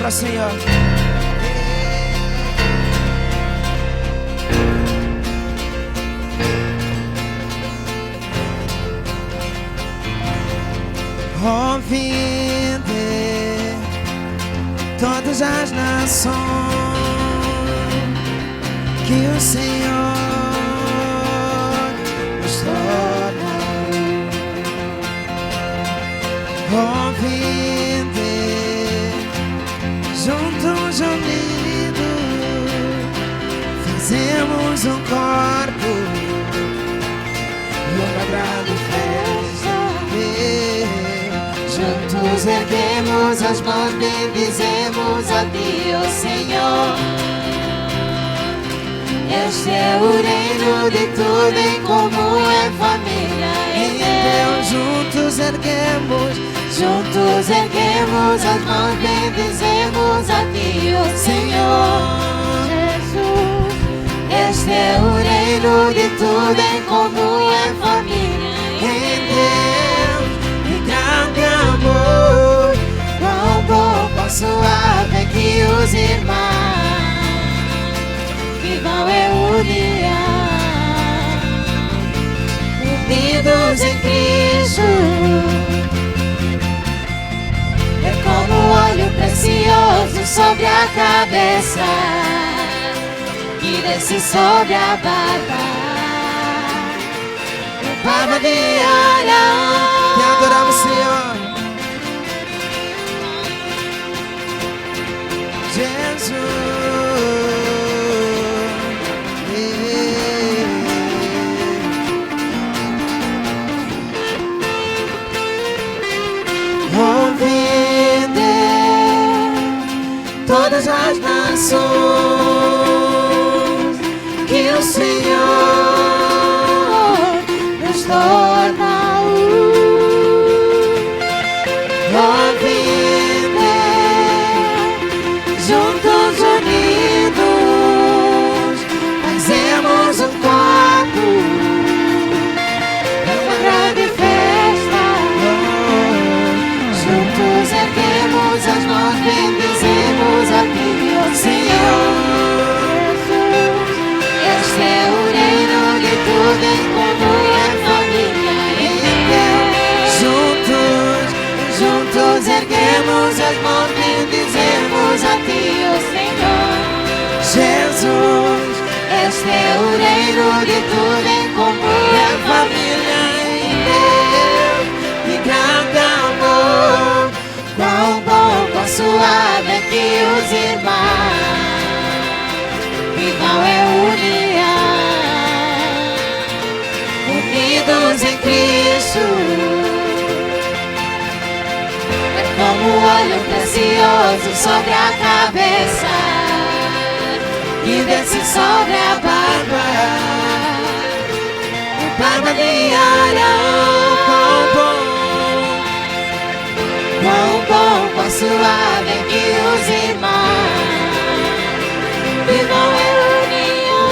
palavra, Senhor. Ouvinte todas as nações, que o Senhor nos torna. Ouvinte, juntos unidos, fazemos um corpo e uma grande festa. Juntos erguemos as mãos, bendizemos a Ti, ó Senhor. Este é o reino de tudo em comum, é família em Deus. Juntos erguemos as mãos, bendizemos a Ti, ó Senhor. Jesus, este é o reino de tudo em comum, é família em Deus. De grande amor, Quão bom, quão suave que os irmãos vivam em união, unidos em Cristo. É como óleo precioso sobre a cabeça, que desce sobre a barba de Arão. te adoramos, Senhor. Jesus. Ouvinte todas as nações, que o Senhor nos torna ouvinte, juntos unidos, fazemos um corpo, uma grande festa. Juntos erguemos as mãos, bendizemos a Ti, ó Senhor. Este é o reino de tudo em comum, é família em Deus. Juntos erguemos as mãos, bendizemos a Ti, ó Senhor. Jesus. Este é o reino de tudo em comum, é família em Deus. De grande amor, Quão bom, quão suave é que os irmãos vivam em união, unidos em Cristo. É como óleo precioso sobre a cabeça, que desce sobre a barba de Arão. Quão bom, quão suave é que os irmãos vivam em união,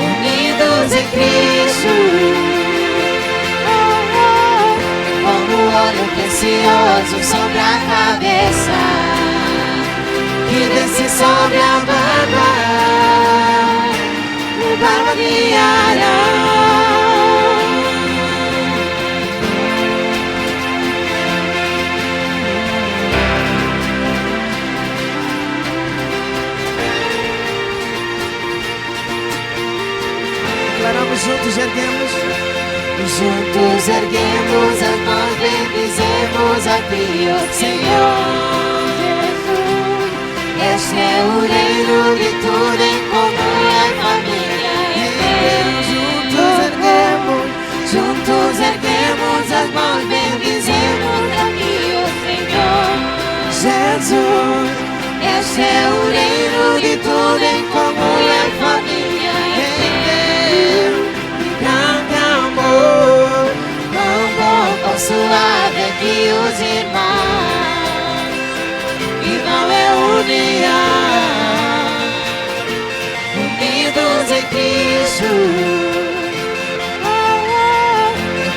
unidos em Cristo. Como óleo precioso sobre a cabeça, que desce sobre a barba de Arão. declaramos juntos, erguemos as mãos, bendizemos a Ti, ó Senhor. Jesus, este é o reino de tudo em comum, é família em Deus. Juntos erguemos as mãos, bendizemos a Ti, ó Senhor. Jesus. Este é o reino de tudo em comum, é família em Deus. Grande amor, Quão bom, quão suave é que os irmãos vivam em união, unidos em Cristo.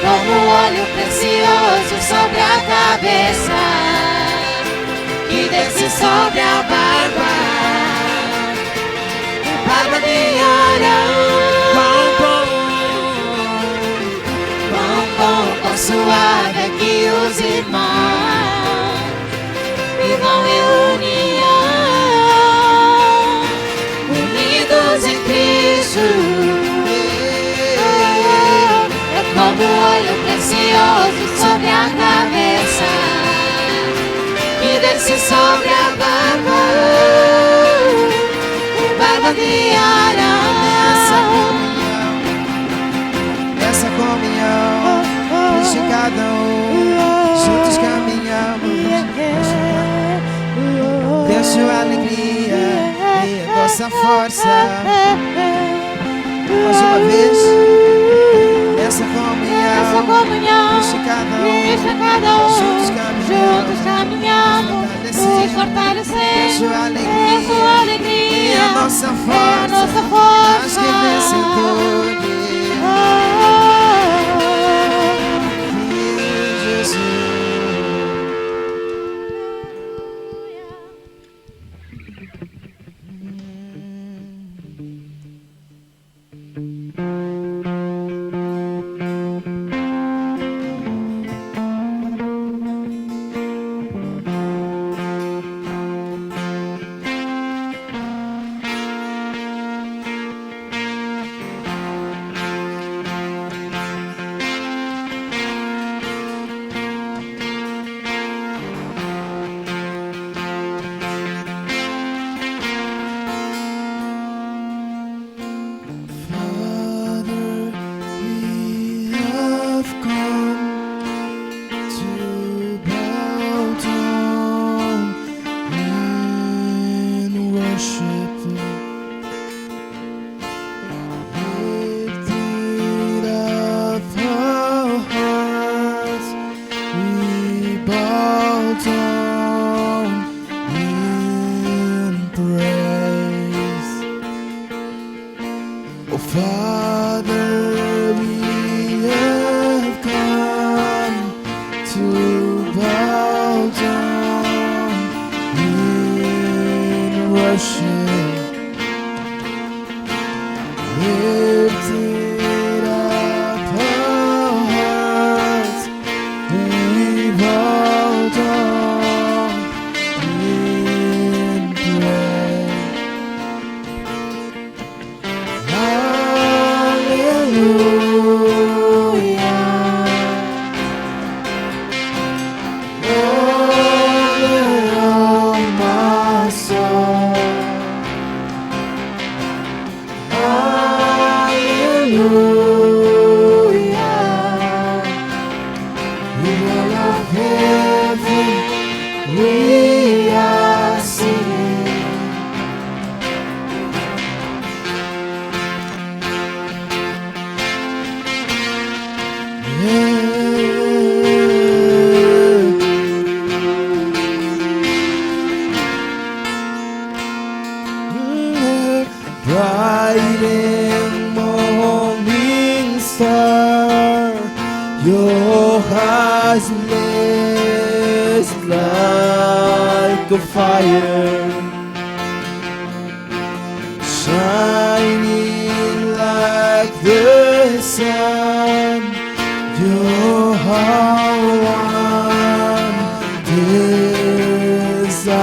Como óleo precioso sobre a cabeça, desce sobre a barba de Arão. Quão suave é que os irmãos vivam em união, unidos em Cristo. É como óleo precioso sobre a cabeça que desce sobre a barba de Arão. Essa comunhão, de cada juntos caminhamos. Deixo a alegria e a nossa força. Mais uma vez, essa comunhão, deixa cada juntos caminhamos, nos fortalecemos. Deixo a alegria e a nossa força, mais que vencedores. Father, we have come to bow down in worship, lifted up our hearts, we bow down in praise. Bright and morning star, your eyes blaze like a fire, shining like the sun. Your one desire.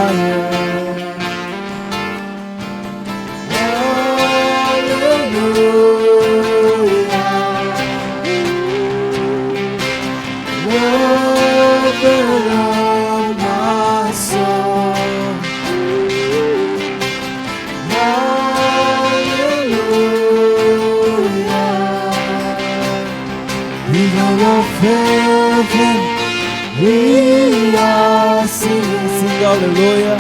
We are singing, sing hallelujah,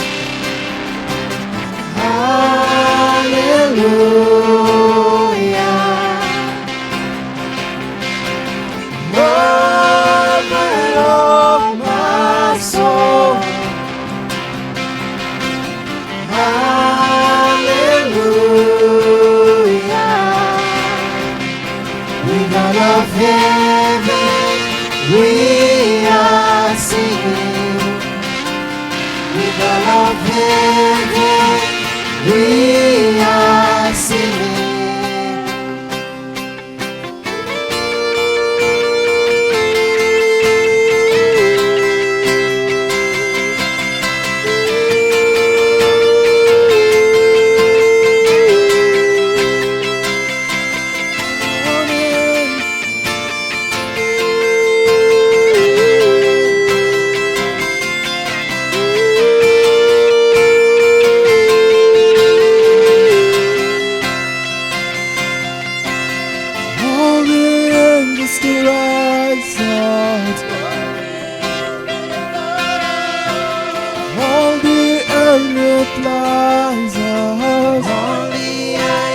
hallelujah. Mother of my soul, hallelujah. We God of heaven, we are singing with the heaven we are singing. All the angels to rise out. All the earth replies out. Only I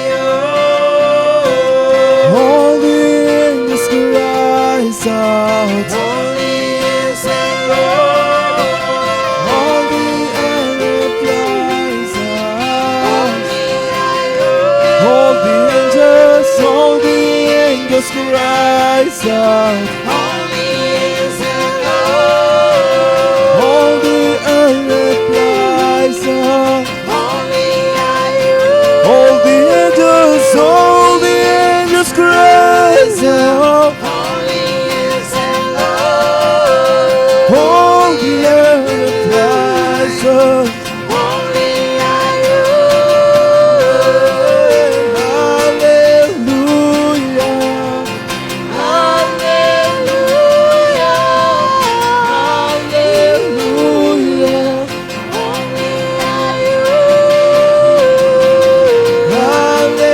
All the angels to rise out. Only is the Lord. All the earth replies out. All the angels to rise out. Only is the Lord. All the earth replies out. Only are All the angels cries out. Only is the Lord. All the earth replies out. Only are you. Hallelujah. Hallelujah. Hallelujah. Only are you. Hallelujah.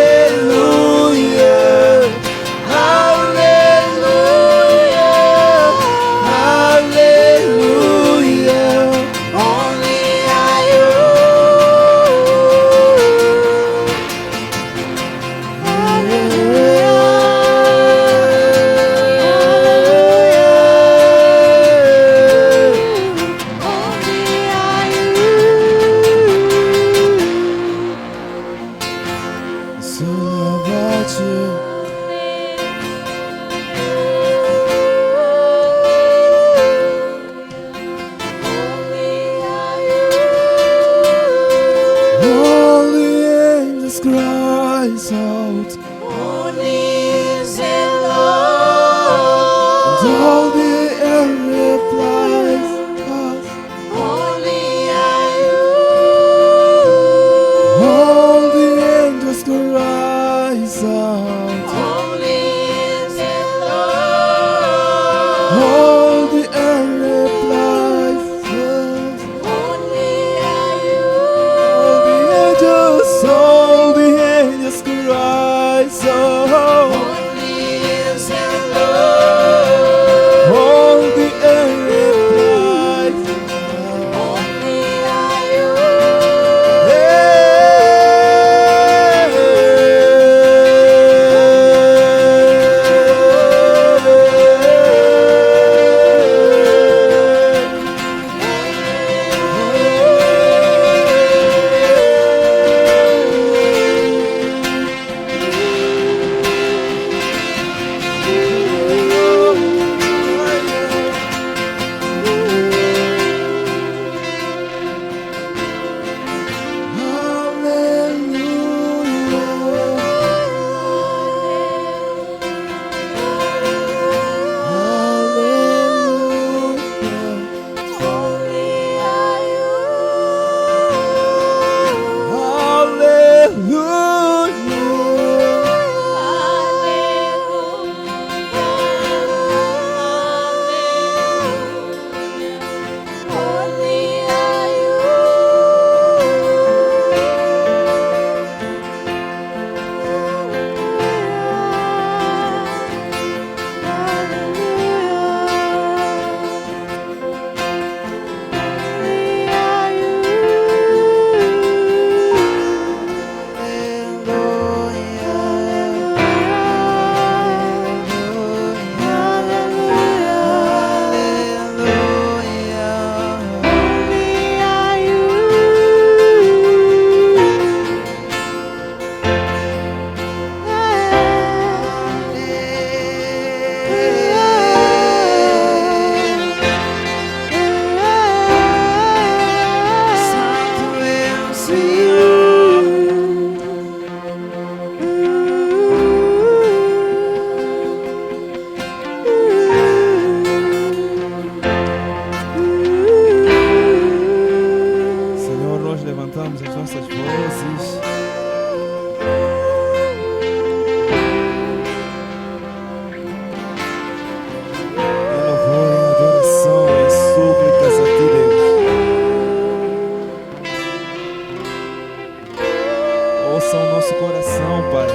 coração, Pai,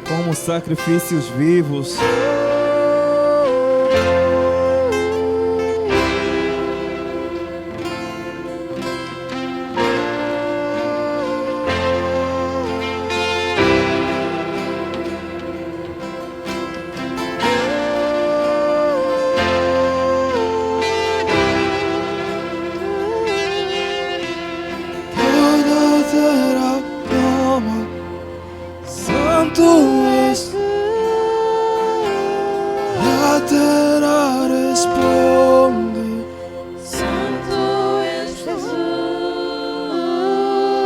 como sacrifícios vivos. Santo és, a terra responde. Santo és Jesus.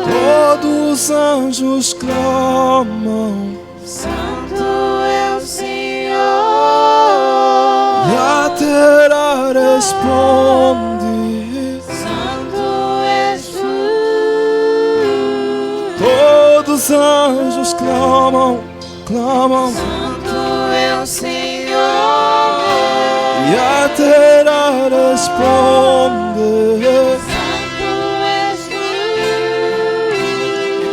Todos os anjos clamam. Santo é o Senhor. E a terra responde. Santo és tu. Todos os anjos clamam, clamam. Santo é o Senhor. E a terra responde. Santo és tu.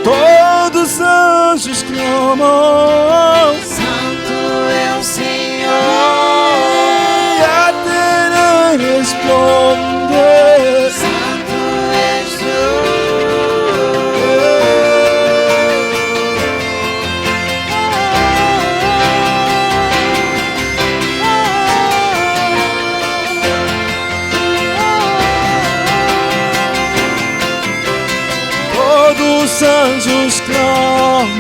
Todos os anjos clamam. Santo é o Senhor. E a terra responde. Santo és tu. Todos os anjos clamam.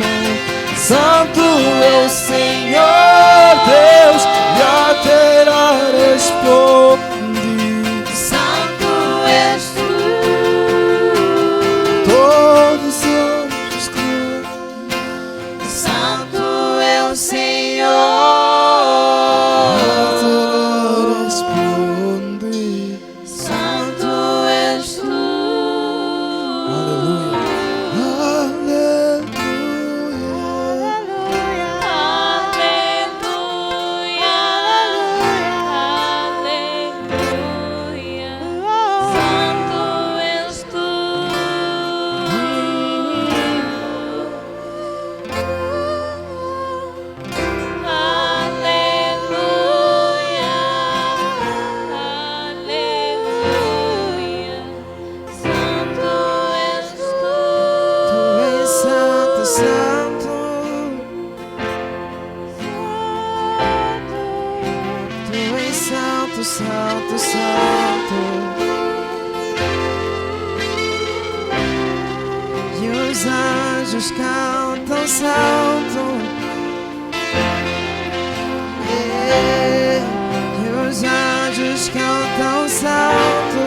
Santo é o Senhor Deus. E a terra responde. Santo és tu. Todos os anjos clamam. Santo é o Senhor. A terra responde. Santo és tu. Aleluia. Santo, santo, santo. E os anjos cantam santo. E os anjos cantam santo.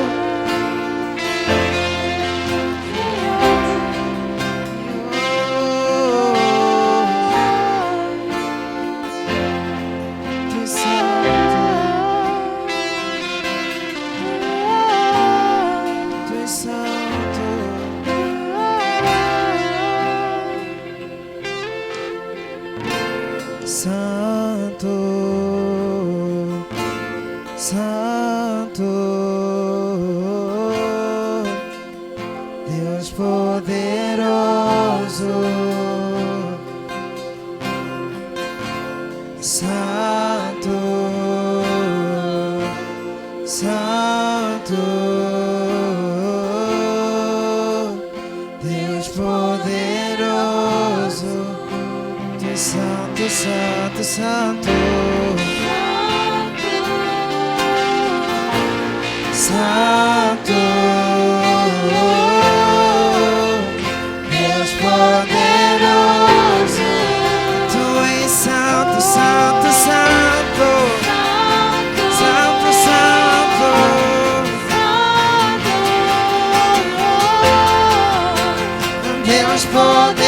Santo, Santo, Deus poderoso. Santo, Santo, Deus poderoso. Santo, Santo, Santo, Santo, Deus poderoso. Tu és Santo, Santo, Santo, Santo, Santo, Deus poderoso.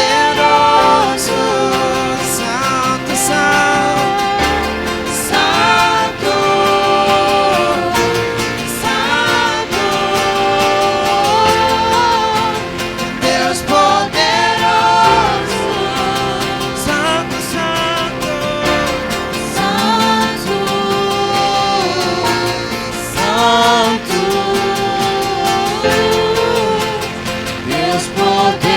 Deus poderoso.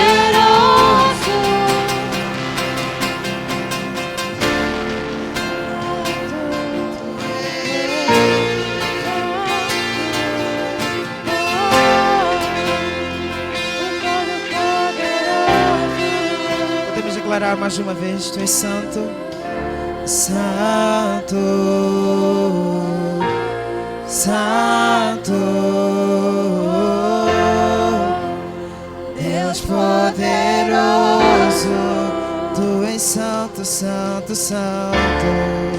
declarar mais uma vez: Tu és santo, santo, santo, Deus poderoso. Tu és santo, santo, santo.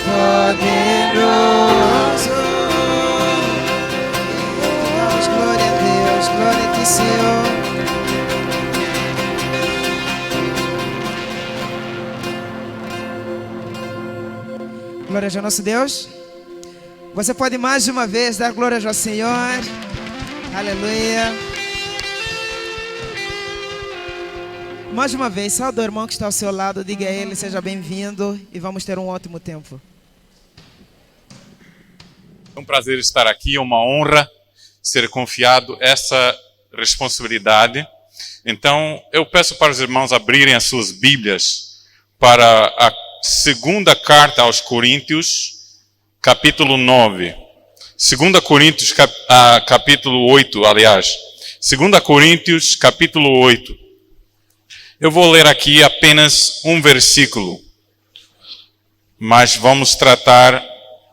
Poderoso, Deus, glória a Deus, glória a Ti, Senhor. Glória ao nosso Deus. Você pode mais de uma vez dar glória ao Senhor. Aleluia. Mais uma vez, salve o irmão que está ao seu lado, diga a ele: seja bem-vindo e vamos ter um ótimo tempo. É um prazer estar aqui, é uma honra ser confiado essa responsabilidade. Então, eu peço para os irmãos abrirem as suas Bíblias para a segunda carta aos Coríntios, capítulo 9. 2 Coríntios, capítulo 8, aliás. 2 Coríntios, capítulo 8. Eu vou ler aqui apenas um versículo, mas vamos tratar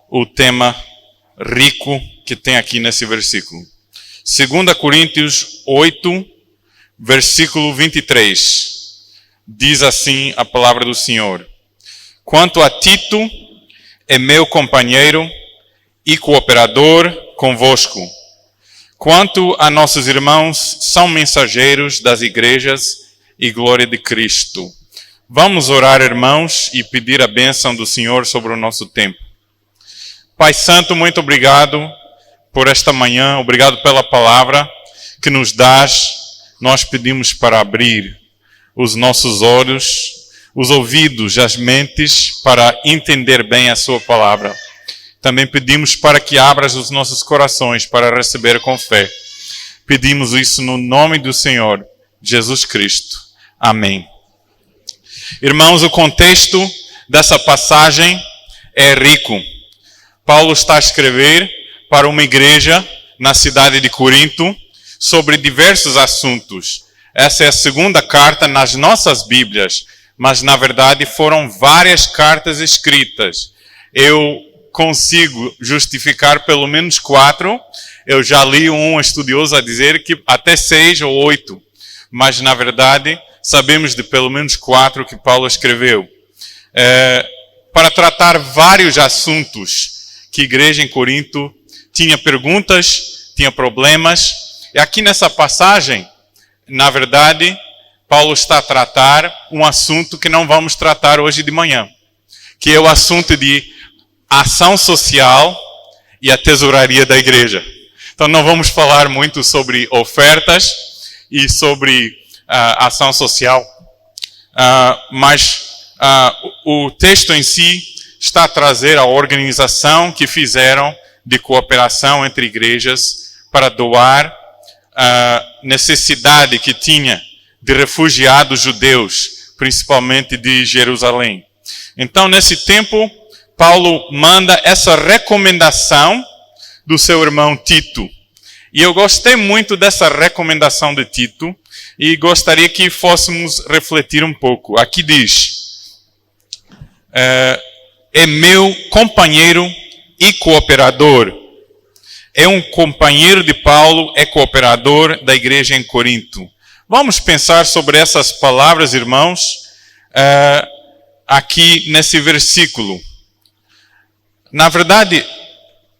o tema rico que tem aqui nesse versículo. 2 Coríntios 8, versículo 23. Diz assim a palavra do Senhor: Quanto a Tito, é meu companheiro e cooperador convosco. Quanto a nossos irmãos, são mensageiros das igrejas e glória de Cristo. Vamos orar, irmãos, e pedir a bênção do Senhor sobre o nosso tempo. Pai Santo, muito obrigado por esta manhã, obrigado pela palavra que nos dás. Nós pedimos para abrir os nossos olhos, os ouvidos, as mentes, para entender bem a sua palavra. Também pedimos para que abras os nossos corações para receber com fé. Pedimos isso no nome do Senhor Jesus Cristo. Amém. Irmãos, o contexto dessa passagem é rico. Paulo está a escrever para uma igreja na cidade de Corinto sobre diversos assuntos. Essa é a segunda carta nas nossas Bíblias, mas na verdade foram várias cartas escritas. Eu consigo justificar pelo menos 4. Eu já li um estudioso a dizer que até 6 ou 8. Mas na verdade sabemos de pelo menos 4 que Paulo escreveu. Para tratar vários assuntos que a igreja em Corinto tinha perguntas, tinha problemas. E aqui nessa passagem, na verdade, Paulo está a tratar um assunto que não vamos tratar hoje de manhã, que é o assunto de ação social e a tesouraria da igreja. Então não vamos falar muito sobre ofertas e sobre ação social, mas o texto em si está a trazer a organização que fizeram de cooperação entre igrejas para doar a necessidade que tinha de refugiados judeus, principalmente de Jerusalém. Então, nesse tempo, Paulo manda essa recomendação do seu irmão Tito. E eu gostei muito dessa recomendação de Tito e gostaria que fôssemos refletir um pouco. Aqui diz: é meu companheiro e cooperador. É um companheiro de Paulo, é cooperador da igreja em Corinto. Vamos pensar sobre essas palavras, irmãos, aqui nesse versículo. Na verdade,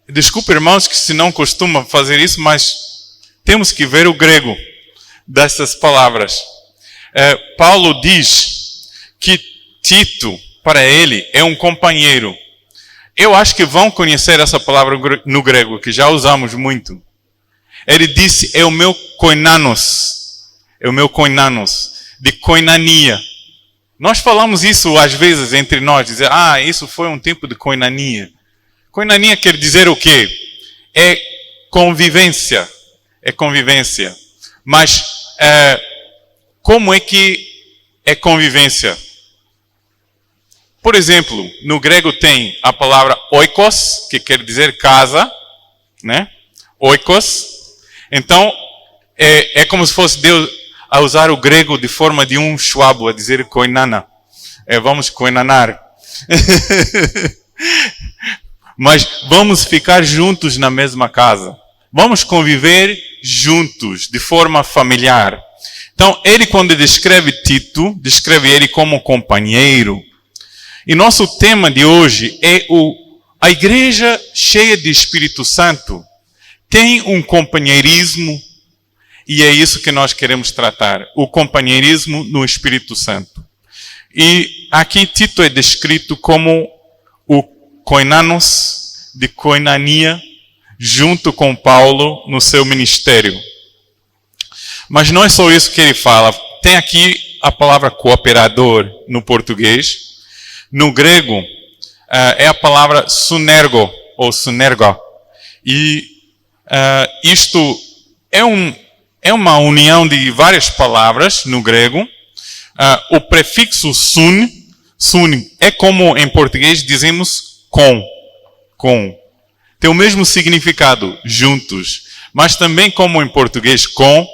desculpe, irmãos, que se não costuma fazer isso, mas temos que ver o grego dessas palavras. Paulo diz que Tito, para ele, é um companheiro. Eu acho que vão conhecer essa palavra no grego, que já usamos muito. Ele disse: é o meu koinanos. É o meu koinanos, de koinania. Nós falamos isso às vezes entre nós, dizer: isso foi um tempo de koinania. Koinania quer dizer o quê? É convivência. É convivência. Mas como é que é convivência? Por exemplo, no grego tem a palavra oikos, que quer dizer casa, né? Oikos. Então, é como se fosse Deus a usar o grego de forma de um schwabo, a dizer koinana. Vamos koinanar. Mas vamos ficar juntos na mesma casa. Vamos conviver juntos, de forma familiar. Então, ele, quando descreve Tito, descreve ele como companheiro. E nosso tema de hoje é a igreja cheia de Espírito Santo tem um companheirismo, e é isso que nós queremos tratar, o companheirismo no Espírito Santo. E aqui Tito é descrito como o koinanos de koinania, junto com Paulo no seu ministério. Mas não é só isso que ele fala. Tem aqui a palavra cooperador no português. No grego, é a palavra sunergo, ou sunergo. E isto é uma união de várias palavras no grego. O prefixo sun é como em português dizemos com. Tem o mesmo significado, juntos. Mas também como em português com,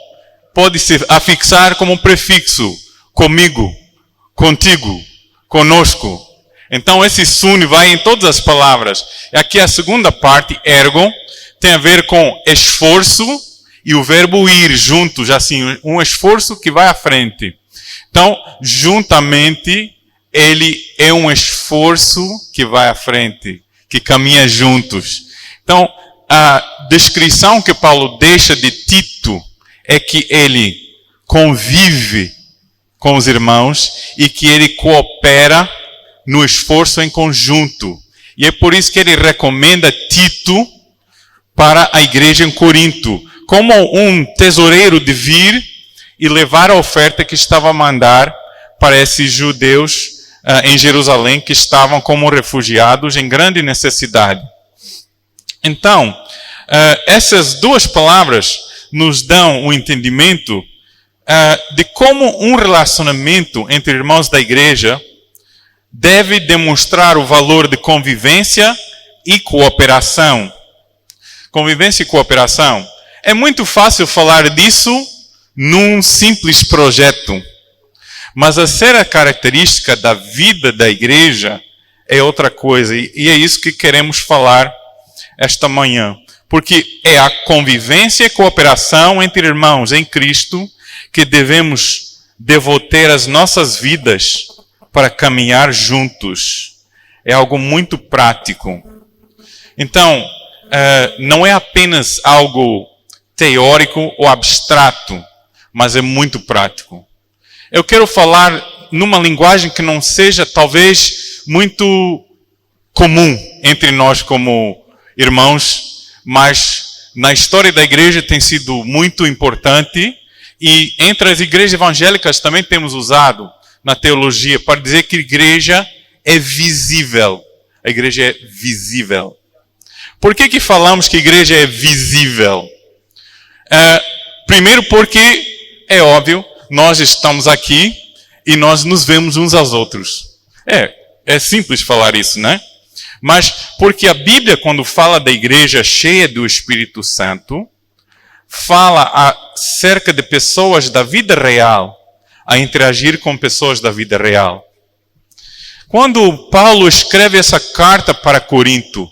pode se afixar como um prefixo, comigo, contigo, conosco. Então esse sun vai em todas as palavras. E aqui a segunda parte, ergo, tem a ver com esforço e o verbo ir juntos, assim, um esforço que vai à frente. Então, juntamente, ele é um esforço que vai à frente, que caminha juntos. Então, a descrição que Paulo deixa de Tito é que ele convive com os irmãos e que ele coopera no esforço em conjunto. E é por isso que ele recomenda Tito para a igreja em Corinto, como um tesoureiro de vir e levar a oferta que estava a mandar para esses judeus em Jerusalém que estavam como refugiados em grande necessidade. Então, essas duas palavras nos dão um entendimento de como um relacionamento entre irmãos da igreja deve demonstrar o valor de convivência e cooperação. Convivência e cooperação. É muito fácil falar disso num simples projeto. Mas a ser característica da vida da igreja é outra coisa. E é isso que queremos falar esta manhã. Porque é a convivência e cooperação entre irmãos em Cristo que devemos devotar as nossas vidas para caminhar juntos. É algo muito prático. Então, não é apenas algo teórico ou abstrato, mas é muito prático. Eu quero falar numa linguagem que não seja, talvez, muito comum entre nós como irmãos, mas na história da igreja tem sido muito importante e entre as igrejas evangélicas também temos usado na teologia para dizer que a igreja é visível. A igreja é visível. Por que falamos que a igreja é visível? Primeiro porque, é óbvio, nós estamos aqui e nós nos vemos uns aos outros. É simples falar isso, né? Mas porque a Bíblia, quando fala da igreja cheia do Espírito Santo, fala acerca de pessoas da vida real, a interagir com pessoas da vida real. Quando Paulo escreve essa carta para Corinto,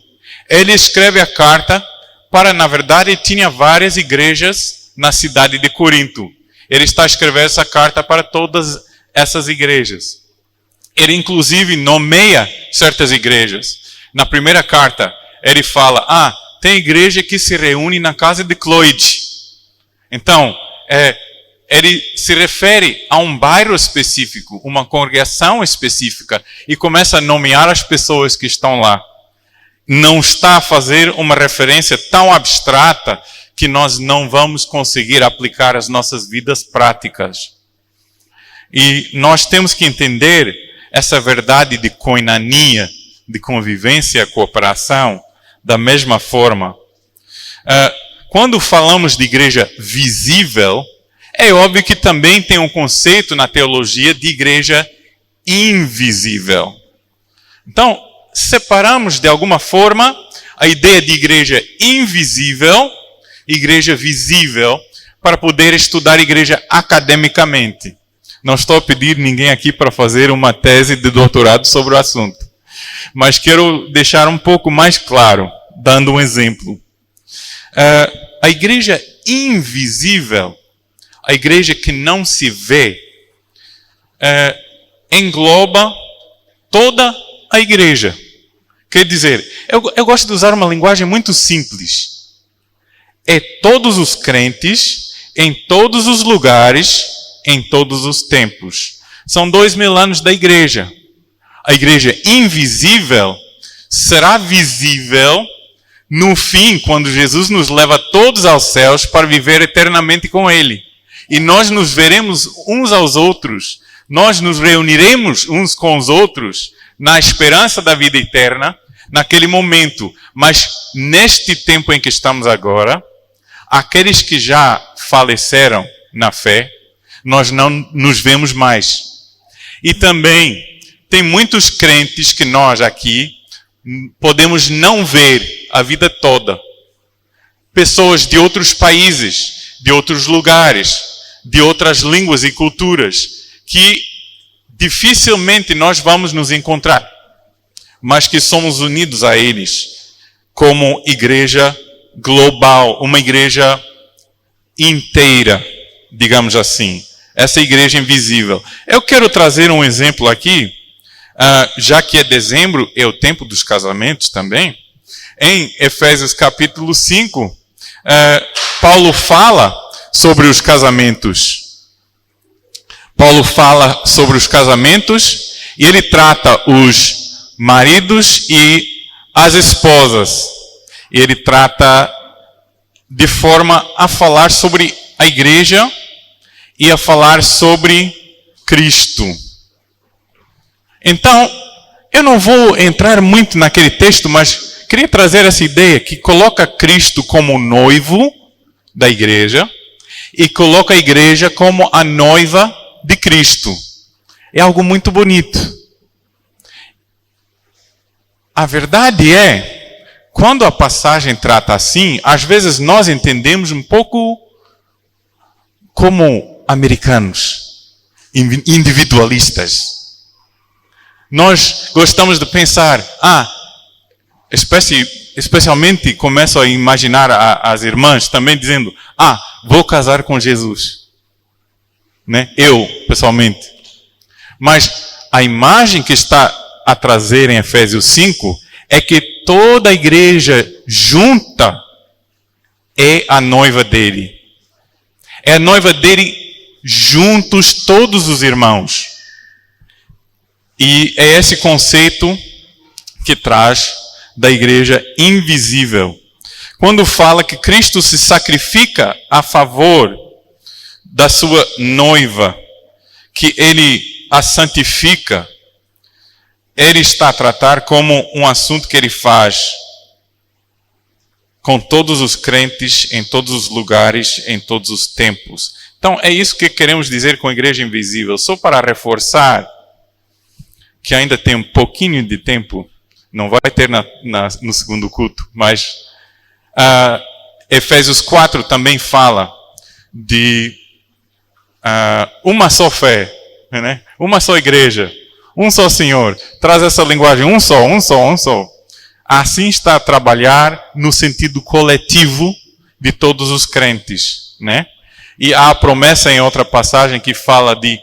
ele escreve a carta para, na verdade, ele tinha várias igrejas na cidade de Corinto. Ele está escrevendo essa carta para todas essas igrejas. Ele, inclusive, nomeia certas igrejas. Na primeira carta, ele fala, tem igreja que se reúne na casa de Cloide. Então, ele se refere a um bairro específico, uma congregação específica, e começa a nomear as pessoas que estão lá. Não está a fazer uma referência tão abstrata que nós não vamos conseguir aplicar às nossas vidas práticas. E nós temos que entender essa verdade de koinonia, de convivência e cooperação, da mesma forma. Quando falamos de igreja visível, é óbvio que também tem um conceito na teologia de igreja invisível. Então, separamos de alguma forma a ideia de igreja invisível e igreja visível para poder estudar a igreja academicamente. Não estou a pedir ninguém aqui para fazer uma tese de doutorado sobre o assunto. Mas quero deixar um pouco mais claro, dando um exemplo. A igreja invisível, a igreja que não se vê, engloba toda a igreja. Quer dizer, eu gosto de usar uma linguagem muito simples. É todos os crentes, em todos os lugares, em todos os tempos. São 2000 anos da igreja. A igreja invisível será visível no fim, quando Jesus nos leva todos aos céus para viver eternamente com Ele. E nós nos veremos uns aos outros, nós nos reuniremos uns com os outros na esperança da vida eterna, naquele momento. Mas neste tempo em que estamos agora, aqueles que já faleceram na fé, nós não nos vemos mais. E também tem muitos crentes que nós aqui podemos não ver a vida toda. Pessoas de outros países, de outros lugares, de outras línguas e culturas, que dificilmente nós vamos nos encontrar, mas que somos unidos a eles como igreja global, uma igreja inteira, digamos assim. Essa igreja invisível. Eu quero trazer um exemplo aqui, já que é dezembro, é o tempo dos casamentos também. Em Efésios capítulo 5, Paulo fala sobre os casamentos. Paulo fala sobre os casamentos e ele trata os maridos e as esposas. E ele trata de forma a falar sobre a igreja e a falar sobre Cristo. Então, eu não vou entrar muito naquele texto, mas queria trazer essa ideia que coloca Cristo como noivo da igreja e coloca a igreja como a noiva de Cristo. É algo muito bonito. A verdade é, quando a passagem trata assim, às vezes nós entendemos um pouco como americanos, individualistas. Nós gostamos de pensar, especialmente começo a imaginar as irmãs também dizendo, vou casar com Jesus. Né? Eu, pessoalmente. Mas a imagem que está a trazer em Efésios 5 é que toda a igreja junta é a noiva dele. É a noiva dele juntos todos os irmãos. E é esse conceito que traz da igreja invisível. Quando fala que Cristo se sacrifica a favor da sua noiva, que ele a santifica, ele está a tratar como um assunto que ele faz com todos os crentes, em todos os lugares, em todos os tempos. Então, é isso que queremos dizer com a igreja invisível. Só para reforçar, que ainda tem um pouquinho de tempo, não vai ter no segundo culto, mas Efésios 4 também fala de uma só fé, né? Uma só igreja, um só Senhor. Traz essa linguagem, um só. Assim está a trabalhar no sentido coletivo de todos os crentes, né? E há a promessa em outra passagem que fala de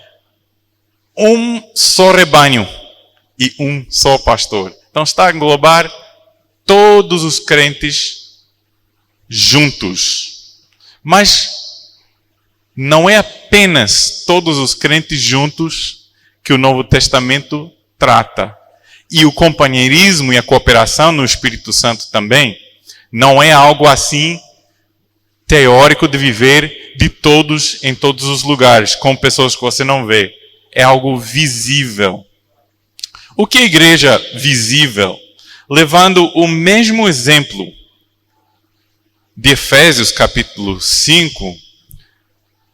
um só rebanho e um só pastor. Então está a englobar todos os crentes juntos. Mas não é apenas todos os crentes juntos que o Novo Testamento trata. E o companheirismo e a cooperação no Espírito Santo também não é algo assim teórico de viver de todos em todos os lugares, com pessoas que você não vê. É algo visível. O que é igreja visível? Levando o mesmo exemplo de Efésios capítulo 5,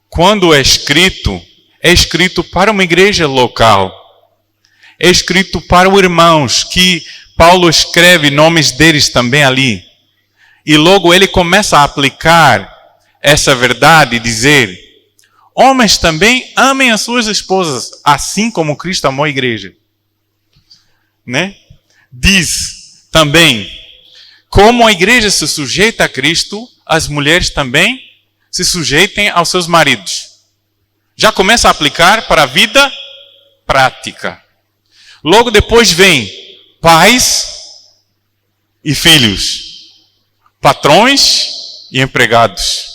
quando é escrito para uma igreja local. é escrito para os irmãos, que Paulo escreve nomes deles também ali. E logo ele começa a aplicar essa verdade e dizer: homens também amem as suas esposas, assim como Cristo amou a igreja. Né? Diz também: como a igreja se sujeita a Cristo, as mulheres também se sujeitem aos seus maridos. Já começa a aplicar para a vida prática. Logo depois vem pais e filhos, patrões e empregados,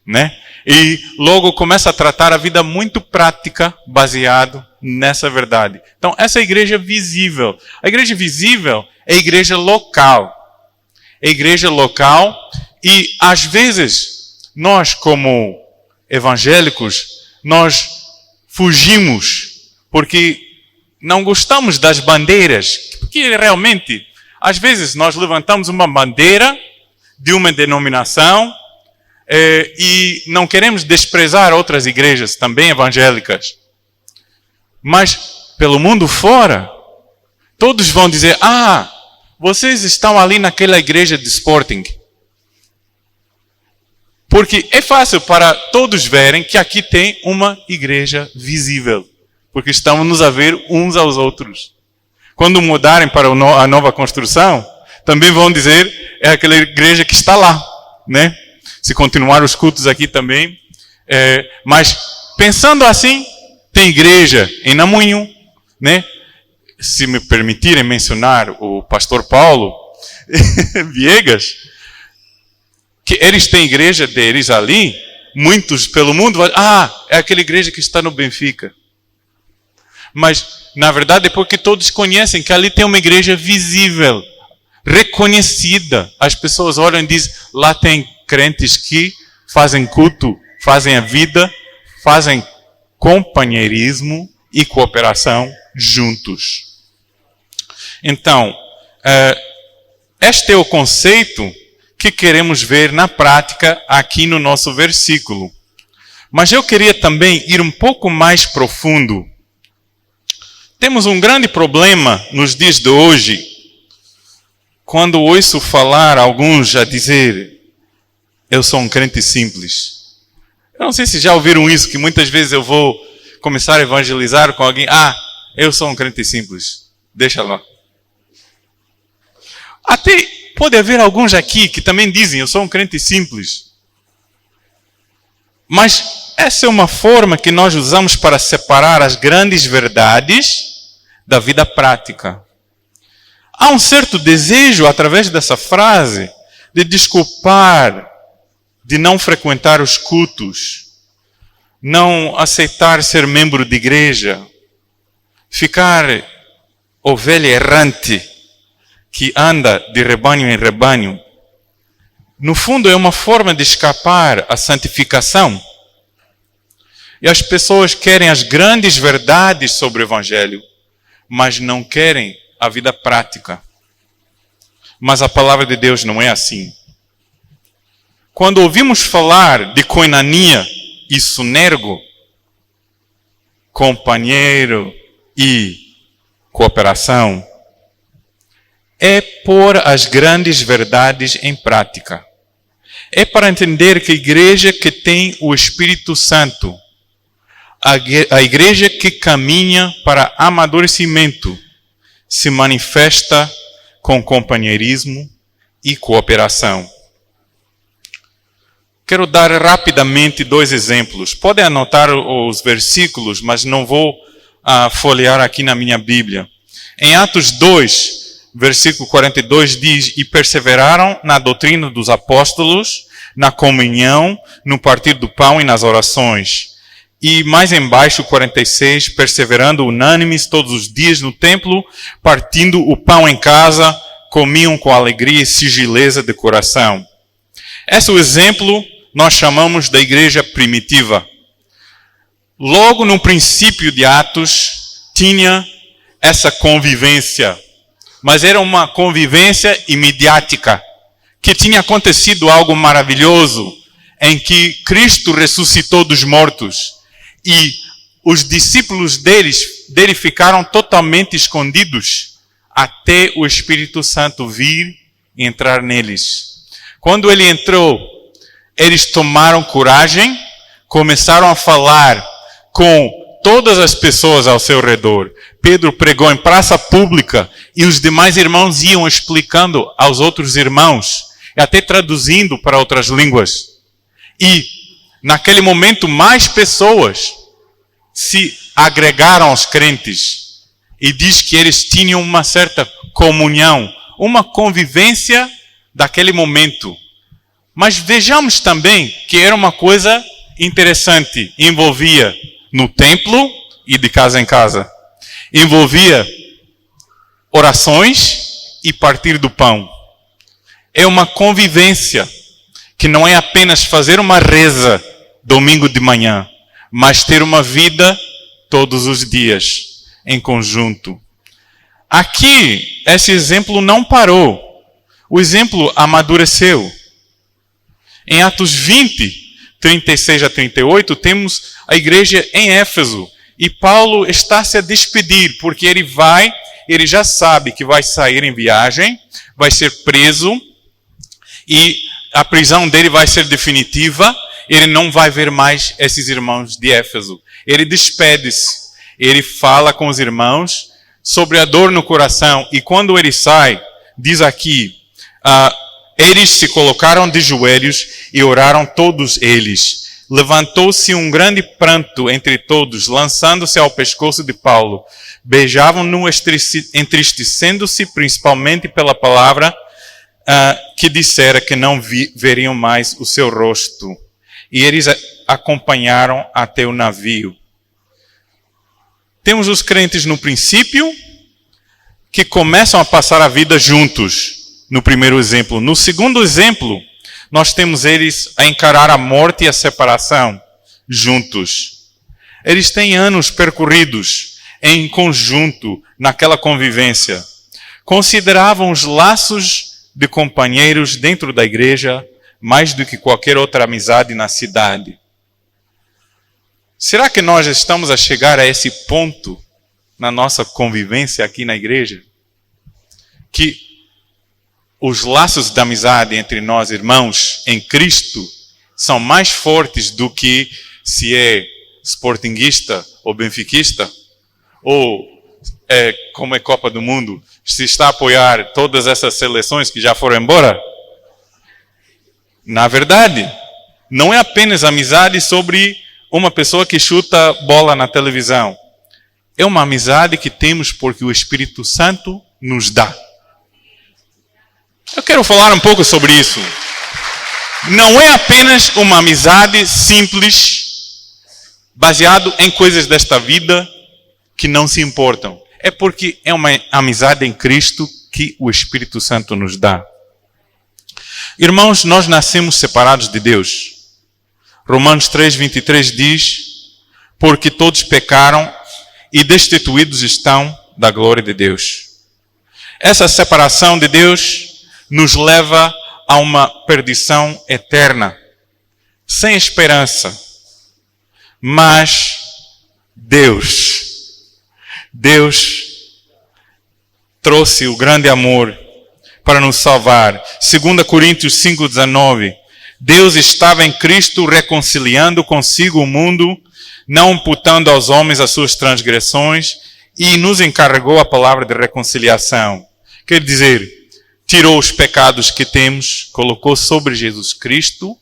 né? E logo começa a tratar a vida muito prática, baseado nessa verdade. Então, essa é a igreja visível. A igreja visível é a igreja local. É a igreja local e, às vezes, nós como evangélicos, nós fugimos porque não gostamos das bandeiras. Porque realmente, às vezes, nós levantamos uma bandeira de uma denominação e não queremos desprezar outras igrejas também evangélicas. Mas, pelo mundo fora, todos vão dizer: ah, vocês estão ali naquela igreja de Sporting. Porque é fácil para todos verem que aqui tem uma igreja visível. Porque estamos a ver uns aos outros. Quando mudarem para a nova construção, também vão dizer: é aquela igreja que está lá, né? Se continuar os cultos aqui também. Mas, pensando assim, tem igreja em Namunho, né? Se me permitirem mencionar o pastor Paulo Viegas, que eles têm igreja deles ali, muitos pelo mundo vão: ah, é aquela igreja que está no Benfica. Mas, na verdade, é porque todos conhecem que ali tem uma igreja visível, reconhecida. As pessoas olham e dizem: lá tem crentes que fazem culto, fazem a vida, fazem companheirismo e cooperação juntos. Então, este é o conceito que queremos ver na prática aqui no nosso versículo. Mas eu queria também ir um pouco mais profundo. Temos um grande problema nos dias de hoje, quando ouço falar alguns a dizer: eu sou um crente simples. Eu não sei se já ouviram isso, que muitas vezes eu vou começar a evangelizar com alguém: ah, eu sou um crente simples. Deixa lá. Até pode haver alguns aqui que também dizem: eu sou um crente simples. Mas essa é uma forma que nós usamos para separar as grandes verdades da vida prática. Há um certo desejo, através dessa frase, de desculpar, de não frequentar os cultos, não aceitar ser membro de igreja, ficar ovelha errante, que anda de rebanho em rebanho. No fundo, é uma forma de escapar à santificação. E as pessoas querem as grandes verdades sobre o Evangelho, mas não querem a vida prática. Mas a palavra de Deus não é assim. Quando ouvimos falar de koinonia e sunergo, companheiro e cooperação, é pôr as grandes verdades em prática. É para entender que a igreja que tem o Espírito Santo, a igreja que caminha para amadurecimento, se manifesta com companheirismo e cooperação. Quero dar rapidamente 2 exemplos. Podem anotar os versículos, mas não vou folhear aqui na minha Bíblia. Em Atos 2, versículo 42 diz: e perseveraram na doutrina dos apóstolos, na comunhão, no partir do pão e nas orações. E mais embaixo, 46, perseverando unânimes todos os dias no templo, partindo o pão em casa, comiam com alegria e sigileza de coração. Esse é o exemplo nós chamamos da igreja primitiva. Logo no princípio de Atos, tinha essa convivência. Mas era uma convivência imediática, que tinha acontecido algo maravilhoso, em que Cristo ressuscitou dos mortos. E os discípulos dele ficaram totalmente escondidos até o Espírito Santo vir e entrar neles. Quando ele entrou, eles tomaram coragem, começaram a falar com todas as pessoas ao seu redor. Pedro pregou em praça pública e os demais irmãos iam explicando aos outros irmãos, e até traduzindo para outras línguas. E, naquele momento, mais pessoas se agregaram aos crentes. E diz que eles tinham uma certa comunhão, uma convivência daquele momento. Mas vejamos também que era uma coisa interessante. Envolvia no templo e de casa em casa. Envolvia orações e partir do pão. É uma convivência que não é apenas fazer uma reza domingo de manhã, mas ter uma vida todos os dias, em conjunto. Aqui, esse exemplo não parou. O exemplo amadureceu. Em Atos 20, 36 a 38, temos a igreja em Éfeso. E Paulo está se a despedir, porque ele já sabe que vai sair em viagem, vai ser preso, e a prisão dele vai ser definitiva. Ele não vai ver mais esses irmãos de Éfeso. Ele despede-se. Ele fala com os irmãos sobre a dor no coração. E quando ele sai, diz aqui, eles se colocaram de joelhos e oraram todos eles. Levantou-se um grande pranto entre todos, lançando-se ao pescoço de Paulo. Beijavam-no, entristecendo-se principalmente pela palavra que dissera que não veriam mais o seu rosto. E eles acompanharam até o navio. Temos os crentes no princípio, que começam a passar a vida juntos, no primeiro exemplo. No segundo exemplo, nós temos eles a encarar a morte e a separação juntos. Eles têm anos percorridos em conjunto naquela convivência. Consideravam os laços de companheiros dentro da igreja mais do que qualquer outra amizade na cidade. Será que nós estamos a chegar a esse ponto na nossa convivência aqui na igreja? Que os laços de amizade entre nós, irmãos, em Cristo, são mais fortes do que se é sportinguista ou benfiquista, ou como é Copa do Mundo, se está a apoiar todas essas seleções que já foram embora? Na verdade, não é apenas amizade sobre uma pessoa que chuta bola na televisão. É uma amizade que temos porque o Espírito Santo nos dá. Eu quero falar um pouco sobre isso. Não é apenas uma amizade simples, baseado em coisas desta vida que não se importam. É porque é uma amizade em Cristo que o Espírito Santo nos dá. Irmãos, nós nascemos separados de Deus. Romanos 3:23 diz: porque todos pecaram e destituídos estão da glória de Deus. Essa separação de Deus nos leva a uma perdição eterna, sem esperança. Mas Deus trouxe o grande amor para nos salvar. 2 Coríntios 5:19. Deus estava em Cristo reconciliando consigo o mundo, não imputando aos homens as suas transgressões, e nos encarregou a palavra de reconciliação. Quer dizer, tirou os pecados que temos, colocou sobre Jesus Cristo,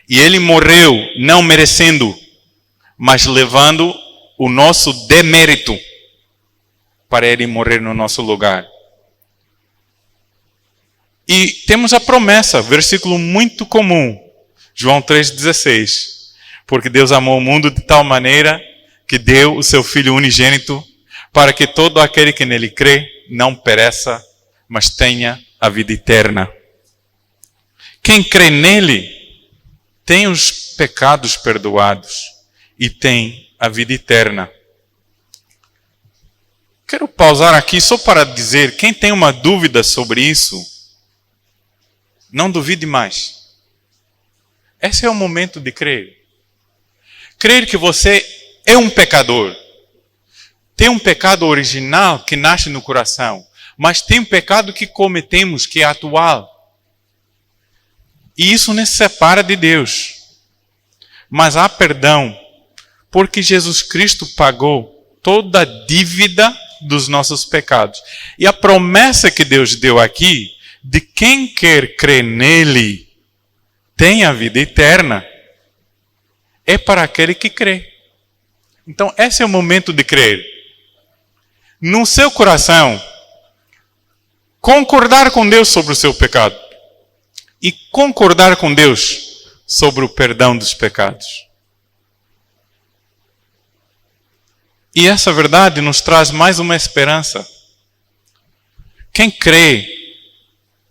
e Ele morreu, não merecendo, mas levando o nosso demérito para Ele morrer no nosso lugar. E temos a promessa, versículo muito comum, João 3,16. Porque Deus amou o mundo de tal maneira que deu o seu Filho unigênito para que todo aquele que nele crê não pereça, mas tenha a vida eterna. Quem crê nele tem os pecados perdoados e tem a vida eterna. Quero pausar aqui só para dizer, quem tem uma dúvida sobre isso, não duvide mais. Esse é o momento de crer. Crer que você é um pecador. Tem um pecado original que nasce no coração, mas tem um pecado que cometemos, que é atual. E isso nos separa de Deus. Mas há perdão, porque Jesus Cristo pagou toda a dívida dos nossos pecados. E a promessa que Deus deu aqui, de quem quer crer nele, tem a vida eterna, é para aquele que crê. Então, esse é o momento de crer. No seu coração, concordar com Deus sobre o seu pecado. E concordar com Deus sobre o perdão dos pecados. E essa verdade nos traz mais uma esperança. Quem crê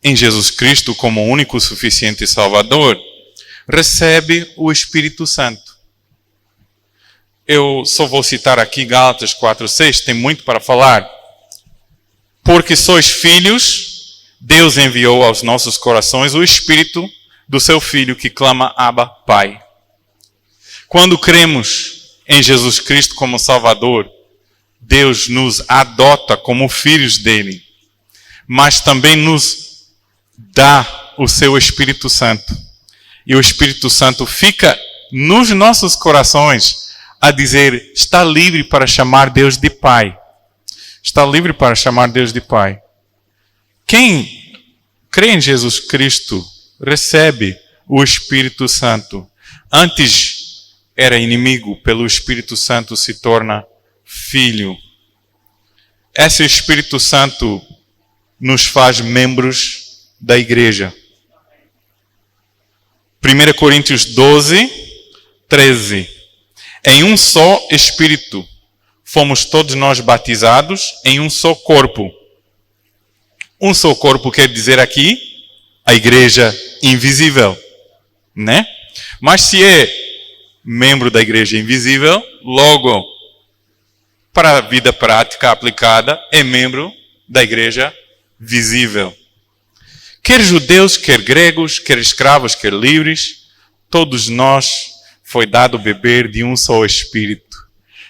em Jesus Cristo como o único suficiente Salvador, recebe o Espírito Santo. Eu só vou citar aqui Gálatas 4:6, tem muito para falar. Porque sois filhos, Deus enviou aos nossos corações o Espírito do seu Filho que clama Abba, Pai. Quando cremos em Jesus Cristo como Salvador, Deus nos adota como filhos dele, mas também nos dá o seu Espírito Santo. E o Espírito Santo fica nos nossos corações a dizer, está livre para chamar Deus de Pai. Está livre para chamar Deus de Pai. Quem crê em Jesus Cristo recebe o Espírito Santo. Antes era inimigo, pelo Espírito Santo se torna filho. Esse Espírito Santo nos faz membros da igreja. 1 Coríntios 12:13. Em um só Espírito fomos todos nós batizados em um só corpo. Um só corpo quer dizer aqui a igreja invisível, né? Mas se é membro da igreja invisível, logo, para a vida prática aplicada, é membro da igreja visível. Quer judeus, quer gregos, quer escravos, quer livres, todos nós foi dado beber de um só Espírito.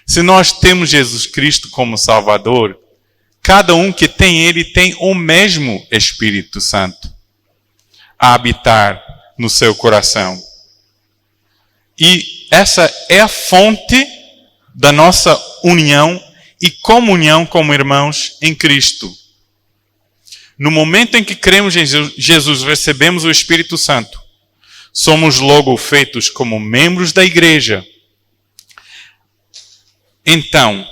Se nós temos Jesus Cristo como Salvador, cada um que tem Ele tem o mesmo Espírito Santo a habitar no seu coração. E essa é a fonte da nossa união e comunhão como irmãos em Cristo. No momento em que cremos em Jesus, recebemos o Espírito Santo. Somos logo feitos como membros da igreja. Então,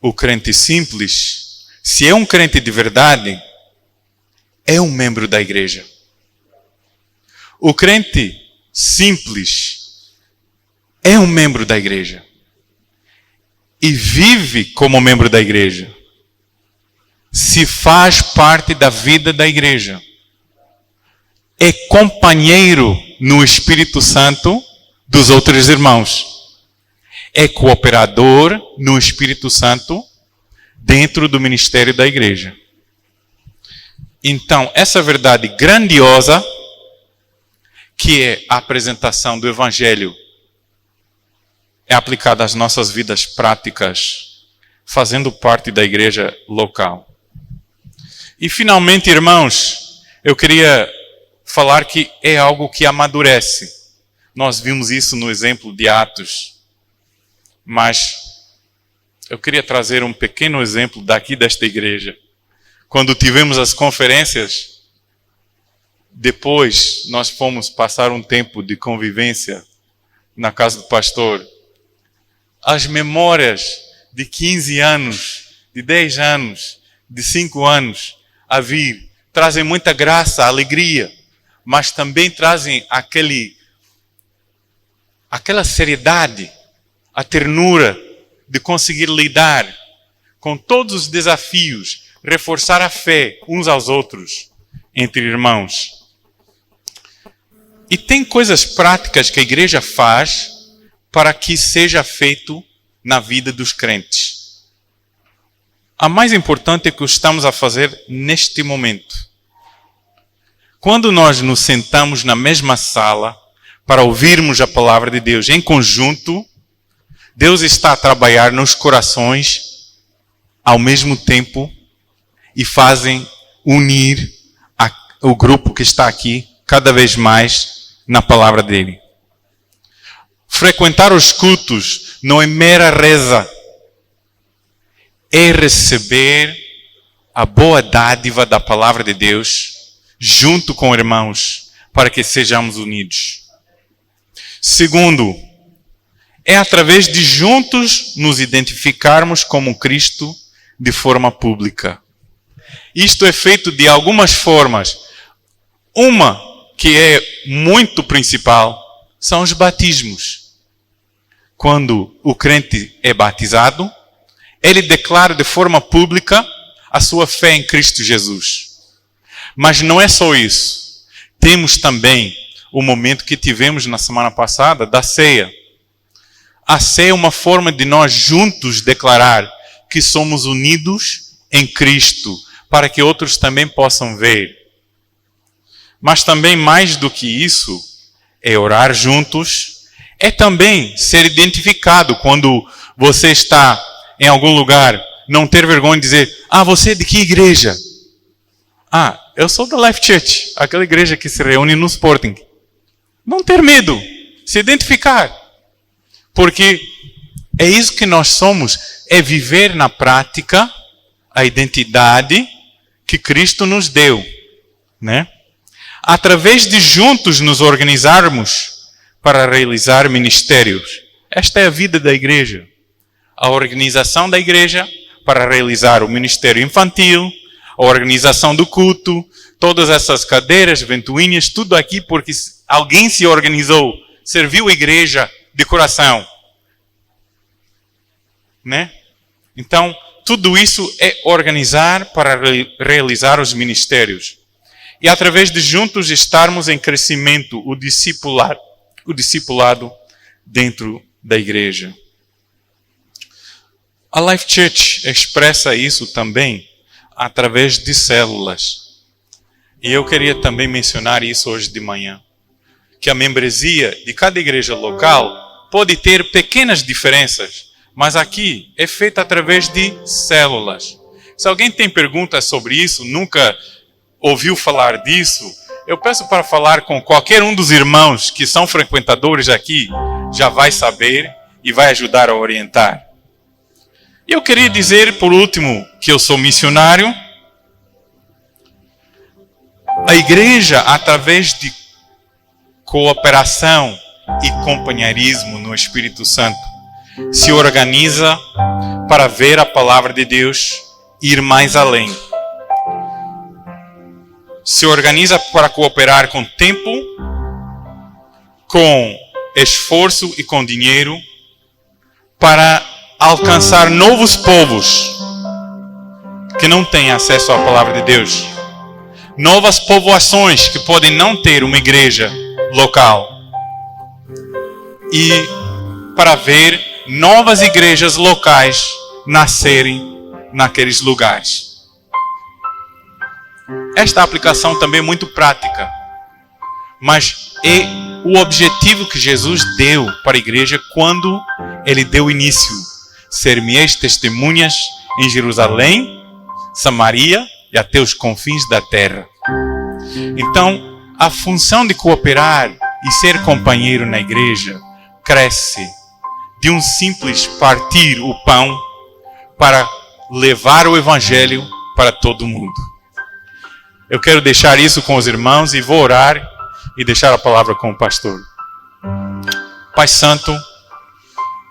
o crente simples, se é um crente de verdade, é um membro da igreja. O crente simples é um membro da igreja. E vive como membro da igreja. Se faz parte da vida da igreja. É companheiro no Espírito Santo dos outros irmãos. É cooperador no Espírito Santo dentro do ministério da igreja. Então, essa verdade grandiosa, que é a apresentação do Evangelho, é aplicada às nossas vidas práticas, fazendo parte da igreja local. E finalmente, irmãos, eu queria falar que é algo que amadurece. Nós vimos isso no exemplo de Atos. Mas eu queria trazer um pequeno exemplo daqui desta igreja. Quando tivemos as conferências, depois nós fomos passar um tempo de convivência na casa do pastor. As memórias de 15 anos, de 10 anos, de 5 anos a vir, trazem muita graça, alegria, mas também trazem aquela seriedade, a ternura de conseguir lidar com todos os desafios, reforçar a fé uns aos outros, entre irmãos. E tem coisas práticas que a igreja faz para que seja feito na vida dos crentes. A mais importante é o que estamos a fazer neste momento. Quando nós nos sentamos na mesma sala para ouvirmos a palavra de Deus em conjunto, Deus está a trabalhar nos corações ao mesmo tempo e fazem unir o grupo que está aqui cada vez mais na palavra dele. Frequentar os cultos não é mera reza, é receber a boa dádiva da palavra de Deus junto com irmãos para que sejamos unidos. Segundo, é através de juntos nos identificarmos como Cristo de forma pública. Isto é feito de algumas formas. Uma que é muito principal são os batismos. Quando o crente é batizado, ele declara de forma pública a sua fé em Cristo Jesus. Mas não é só isso. Temos também o momento que tivemos na semana passada da ceia. A ceia é uma forma de nós juntos declarar que somos unidos em Cristo, para que outros também possam ver. Mas também mais do que isso, é orar juntos, é também ser identificado quando você está em algum lugar, não ter vergonha de dizer, você é de que igreja? Eu sou da Life Church, aquela igreja que se reúne no Sporting. Não ter medo, se identificar. Porque é isso que nós somos, é viver na prática a identidade que Cristo nos deu, né? Através de juntos nos organizarmos para realizar ministérios. Esta é a vida da igreja. A organização da igreja para realizar o ministério infantil, a organização do culto, todas essas cadeiras, ventoinhas, tudo aqui porque alguém se organizou, serviu a igreja de coração, né? Então, tudo isso é organizar para realizar os ministérios. E através de juntos estarmos em crescimento, o discipulado dentro da igreja. A Life Church expressa isso também através de células. E eu queria também mencionar isso hoje de manhã. Que a membresia de cada igreja local pode ter pequenas diferenças, mas aqui é feita através de células. Se alguém tem perguntas sobre isso, nunca ouviu falar disso, eu peço para falar com qualquer um dos irmãos que são frequentadores aqui, já vai saber e vai ajudar a orientar. E eu queria dizer, por último, que eu sou missionário. A igreja, através de cooperação e companheirismo no Espírito Santo, se organiza para ver a palavra de Deus ir mais além. Se organiza para cooperar com tempo, com esforço e com dinheiro, para alcançar novos povos que não têm acesso à palavra de Deus. Novas povoações que podem não ter uma igreja local. E para ver novas igrejas locais nascerem naqueles lugares. Esta aplicação também é muito prática, mas é o objetivo que Jesus deu para a igreja quando ele deu início. Ser-me-eis testemunhas em Jerusalém, Samaria e até os confins da terra. Então, a função de cooperar e ser companheiro na igreja cresce de um simples partir o pão para levar o evangelho para todo mundo. Eu quero deixar isso com os irmãos e vou orar e deixar a palavra com o pastor. Pai Santo,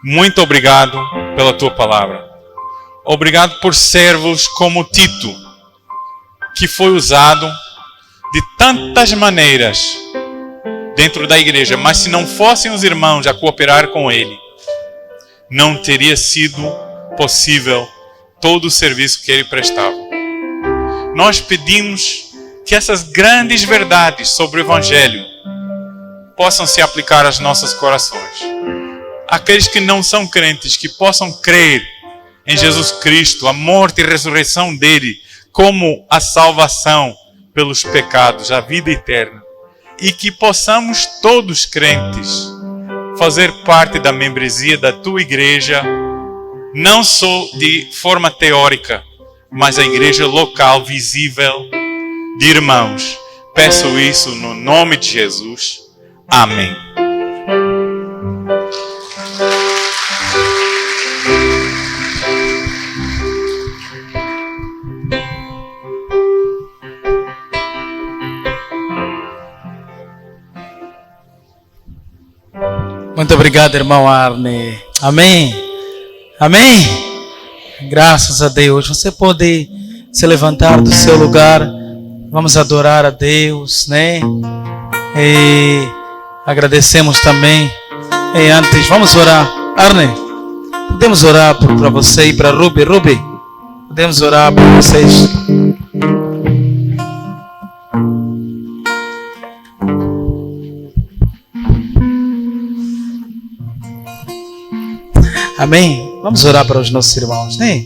muito obrigado pela tua palavra. Obrigado por servos como Tito, que foi usado de tantas maneiras dentro da igreja, mas se não fossem os irmãos a cooperar com ele, não teria sido possível todo o serviço que ele prestava. Nós pedimos que essas grandes verdades sobre o Evangelho possam se aplicar aos nossos corações. Aqueles que não são crentes, que possam crer em Jesus Cristo, a morte e a ressurreição dele, como a salvação pelos pecados, a vida eterna. E que possamos todos crentes fazer parte da membresia da tua igreja, não só de forma teórica, mas a igreja local, visível, de irmãos. Peço isso no nome de Jesus. Amém. Muito obrigado, irmão Arne. Amém. Amém. Graças a Deus. Você pode se levantar do seu lugar. Vamos adorar a Deus, né? E agradecemos também. E antes, vamos orar. Arne, podemos orar para você e para Ruby. Ruby, podemos orar por vocês. Amém? Vamos orar para os nossos irmãos, né?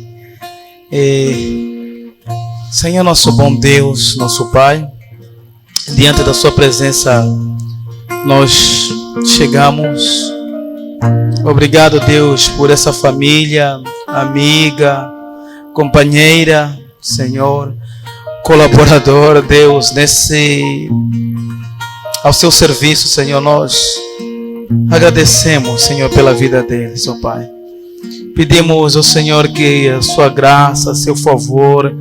Senhor, nosso bom Deus, nosso Pai, diante da sua presença nós chegamos. Obrigado, Deus, por essa família, amiga, companheira, Senhor, colaborador, Deus, ao seu serviço, Senhor, nós agradecemos, Senhor, pela vida deles, ó Pai. Pedimos ao Senhor que a sua graça, seu favor,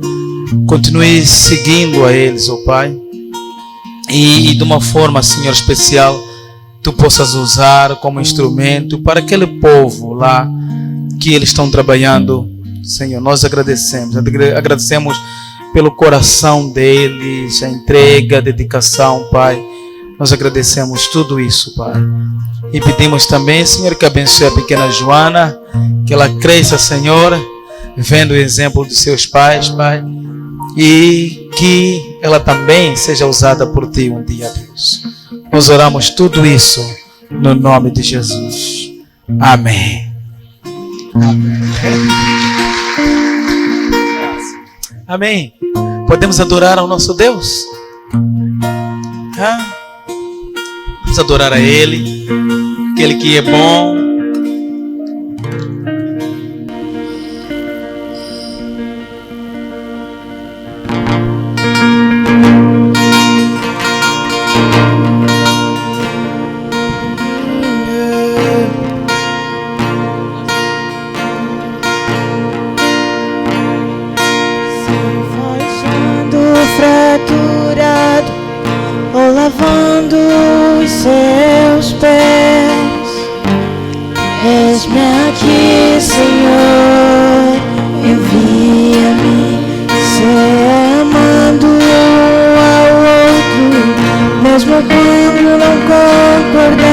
continue seguindo a eles, ó Pai. E de uma forma, Senhor, especial, Tu possas usar como instrumento para aquele povo lá que eles estão trabalhando. Senhor, nós agradecemos pelo coração deles, a entrega, a dedicação, Pai. Nós agradecemos tudo isso, Pai. E pedimos também, Senhor, que abençoe a pequena Joana, que ela cresça, Senhor, vendo o exemplo dos seus pais, Pai, e que ela também seja usada por Ti um dia, Deus. Nós oramos tudo isso no nome de Jesus. Amém. Amém. Amém. Podemos adorar ao nosso Deus? Vamos adorar a Ele, aquele que é bom. Fraturado ou lavando os seus pés, eis-me aqui, Senhor, envia-me, ser amando um ao outro, mesmo quando não concordamos.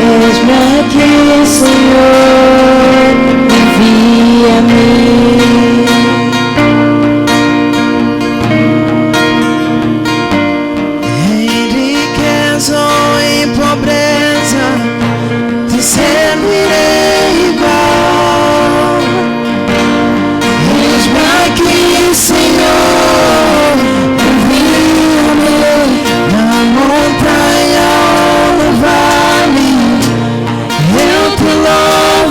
Eis-me aqui, Senhor, envia-me. Lord.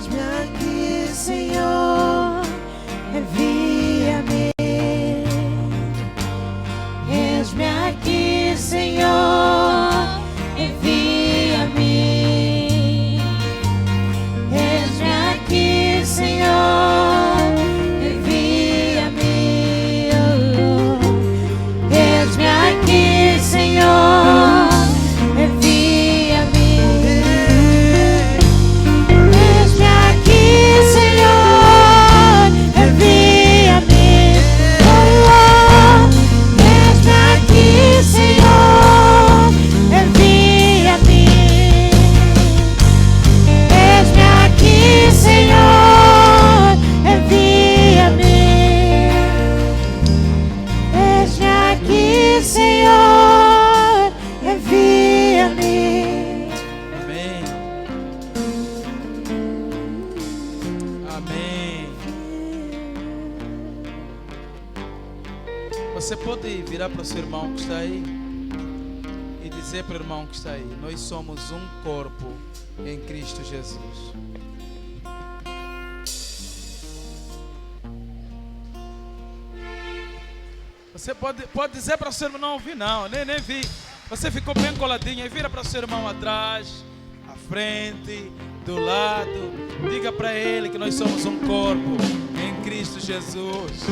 Eis-me aqui, Senhor, envia-me. Eis-me aqui, Senhor, envia-me. Eis-me aqui, Senhor, envia-me. Eis-me aqui, Senhor, envia-me. Eis-me aqui, Senhor, envia-me. Eis-me aqui, Senhor, envia-me. Eis-me aqui, Senhor, envia-me. Eis-me aqui, Senhor, envia-me. Amém. Amém. Você pode virar para o seu irmão que está aí e dizer para o irmão que está aí: nós somos um corpo em Cristo Jesus. Você pode dizer para o seu irmão: não ouvi não, nem vi. Você ficou bem coladinho, aí vira para o seu irmão atrás, à frente, do lado. Diga para ele que nós somos um corpo em Cristo Jesus.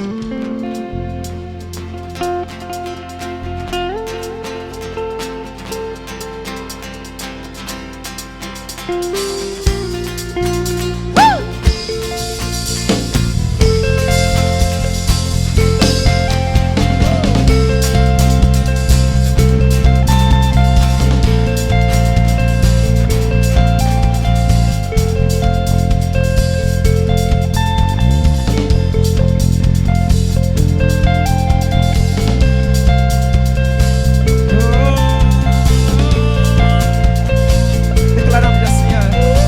Declaramos assim, ó.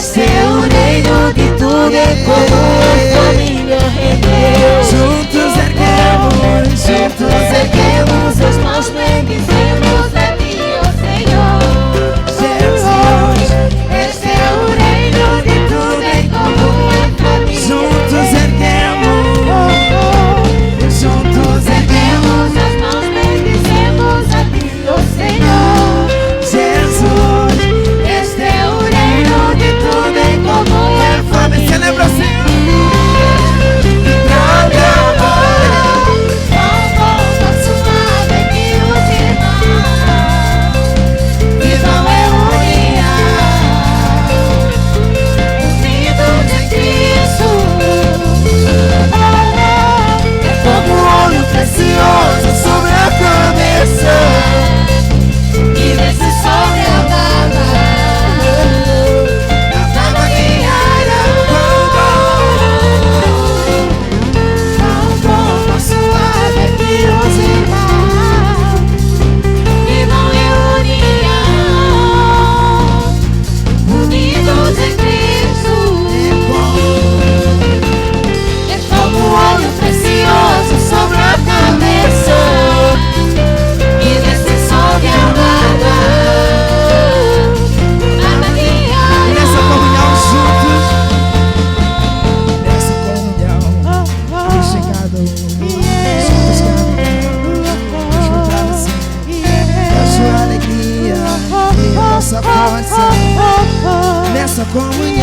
Este é o reino de tudo em comum, família reunida. Juntos Erguemos as mãos, bendizemos a Ti, ó Senhor. Jesus, este é o reino de tudo em comum, em família. Juntos erguemos as mãos, bendizemos a Ti, ó Senhor. Jesus, este é o reino de tudo em comum, em família. Celebra, Senhor. Grande amor, quão bom, quão suave que os irmãos vivam em união, unidos em Cristo. É como óleo precioso sobre a cabeça e desce sobre a barba. Nessa comunhão